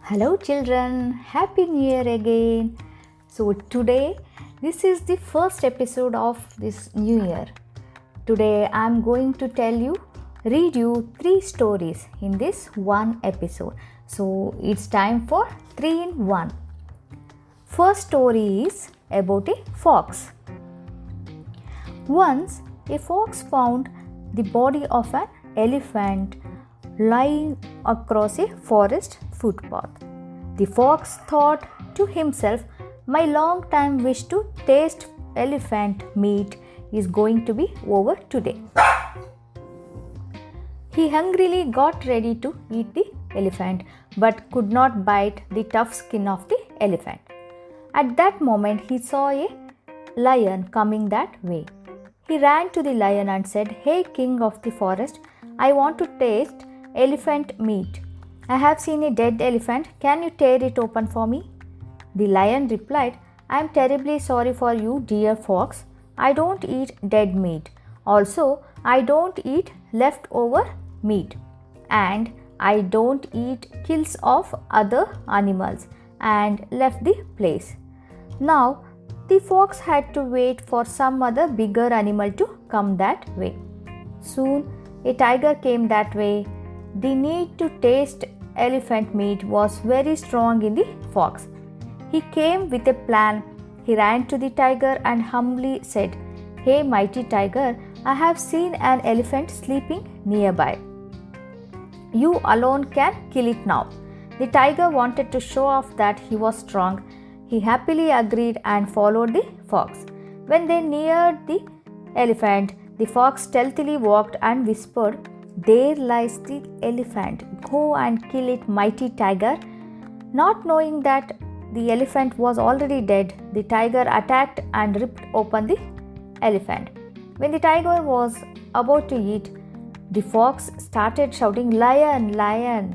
Hello children, Happy New Year again. So today this is the first episode of this new year. Today I am going to read you 3 stories in this one episode. So it's time for 3 in 1. First story is about a fox. Once a fox found the body of an elephant lying across a forest footpath. The fox thought to himself, "My long time wish to taste elephant meat is going to be over today." He hungrily got ready to eat the elephant but could not bite the tough skin of the elephant. At that moment, he saw a lion coming that way. He ran to the lion and said, "Hey, king of the forest, I want to taste elephant meat. I have seen a dead elephant. Can you tear it open for me?" The lion replied, "I am terribly sorry for you, dear fox. I don't eat dead meat. Also, I don't eat leftover meat. And I don't eat kills of other animals," and left the place. Now, the fox had to wait for some other bigger animal to come that way. Soon, a tiger came that way. The need to taste elephant meat was very strong in the fox. He came with a plan. He ran to the tiger and humbly said, "Hey, mighty tiger, I have seen an elephant sleeping nearby. You alone can kill it now." The tiger wanted to show off that he was strong. He happily agreed and followed the fox. When they neared the elephant, the fox stealthily walked and whispered, "There lies the elephant. Go and kill it, mighty tiger." Not knowing that the elephant was already dead, the tiger attacked and ripped open the elephant. When the tiger was about to eat, the fox started shouting, "Lion, lion!"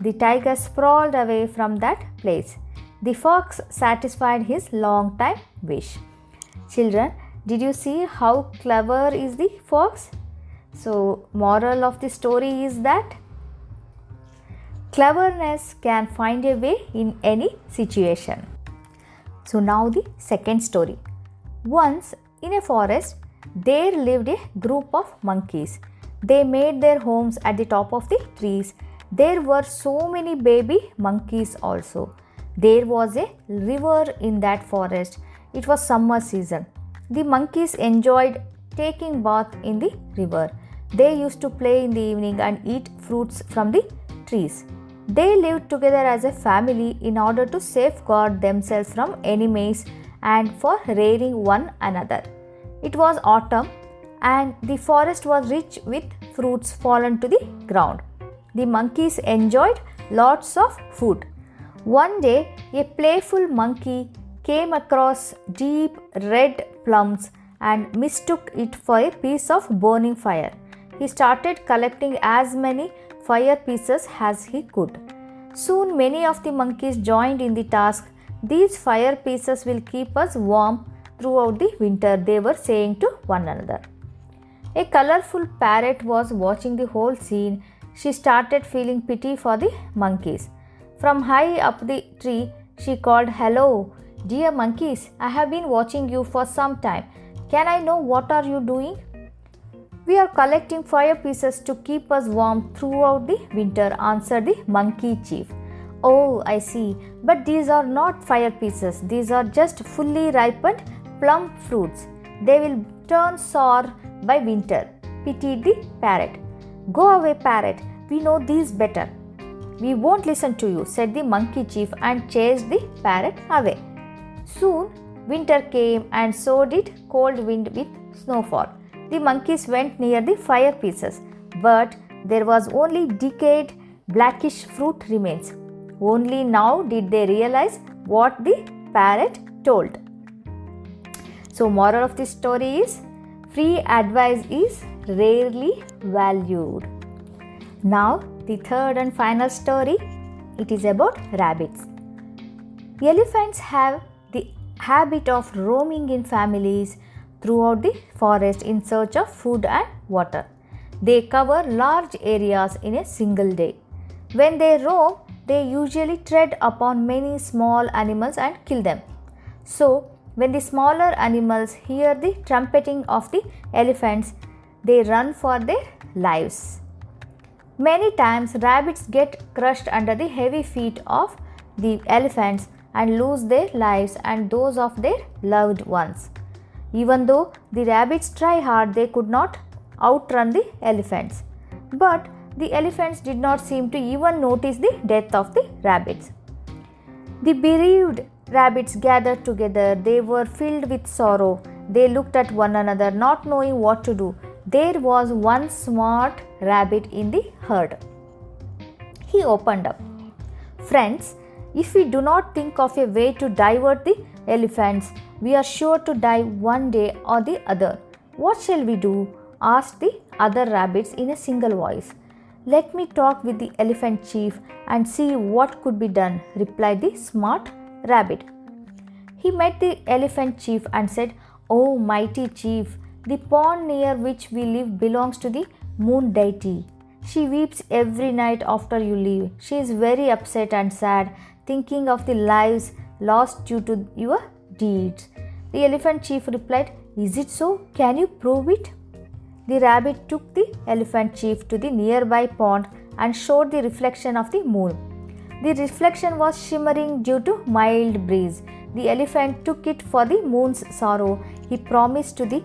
The tiger sprawled away from that place. The fox satisfied his long time wish. Children, did you see how clever is the fox? So, moral of the story is that cleverness can find a way in any situation. So, now the second story. Once in a forest, there lived a group of monkeys. They made their homes at the top of the trees. There were so many baby monkeys also. There was a river in that forest. It was summer season. The monkeys enjoyed taking bath in the river. They used to play in the evening and eat fruits from the trees. They lived together as a family in order to safeguard themselves from enemies and for rearing one another. It was autumn and the forest was rich with fruits fallen to the ground. The monkeys enjoyed lots of food. One day, a playful monkey came across deep red plums and mistook it for a piece of burning fire. He started collecting as many fire pieces as he could. Soon many of the monkeys joined in the task. "These fire pieces will keep us warm throughout the winter," they were saying to one another. A colorful parrot was watching the whole scene. She started feeling pity for the monkeys. From high up the tree, she called, "Hello, dear monkeys, I have been watching you for some time. Can I know what are you doing?" "We are collecting fire pieces to keep us warm throughout the winter," answered the monkey chief. "Oh, I see. But these are not fire pieces. These are just fully ripened plum fruits. They will turn sour by winter," pitied the parrot. "Go away, parrot. We know these better." "We won't listen to you," said the monkey chief and chased the parrot away. Soon winter came and so did cold wind with snowfall. The monkeys went near the fire pieces, but there was only decayed blackish fruit remains. Only now did they realize what the parrot told. So, moral of this story is, free advice is rarely valued. Now, the third and final story, it is about rabbits. Elephants have the habit of roaming in families throughout the forest in search of food and water. They cover large areas in a single day. When they roam, they usually tread upon many small animals and kill them. So, when the smaller animals hear the trumpeting of the elephants, they run for their lives. Many times, rabbits get crushed under the heavy feet of the elephants and lose their lives and those of their loved ones. Even though the rabbits try hard, they could not outrun the elephants. But the elephants did not seem to even notice the death of the rabbits. The bereaved rabbits gathered together. They were filled with sorrow. They looked at one another, not knowing what to do. There was one smart rabbit in the herd. He opened up. Friends, if we do not think of a way to divert the elephants, we are sure to die one day or the other. What shall we do? Asked the other rabbits in a single voice. Let me talk with the elephant chief and see what could be done, replied the smart rabbit. He met the elephant chief and said, Oh, mighty chief, the pond near which we live belongs to the moon deity. She weeps every night after you leave. She is very upset and sad, thinking of the lives lost due to your deeds. The elephant chief replied, Is it so? Can you prove it? The rabbit took the elephant chief to the nearby pond and showed the reflection of the moon. The reflection was shimmering due to mild breeze. The elephant took it for the moon's sorrow. He promised to the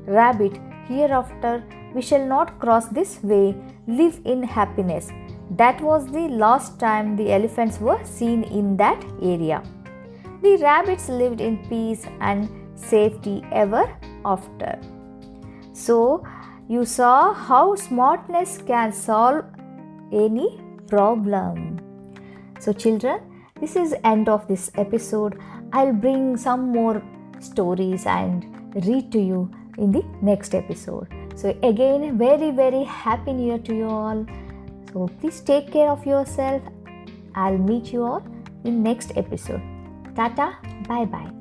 rabbit, Hereafter we shall not cross this way. Live in happiness. That was the last time the elephants were seen in that area. The rabbits lived in peace and safety ever after. So, you saw how smartness can solve any problem. So children, this is end of this episode. I'll bring some more stories and read to you in the next episode. So again, very, very happy new year to you all. So please take care of yourself. I'll meet you all in next episode. Tata, bye bye.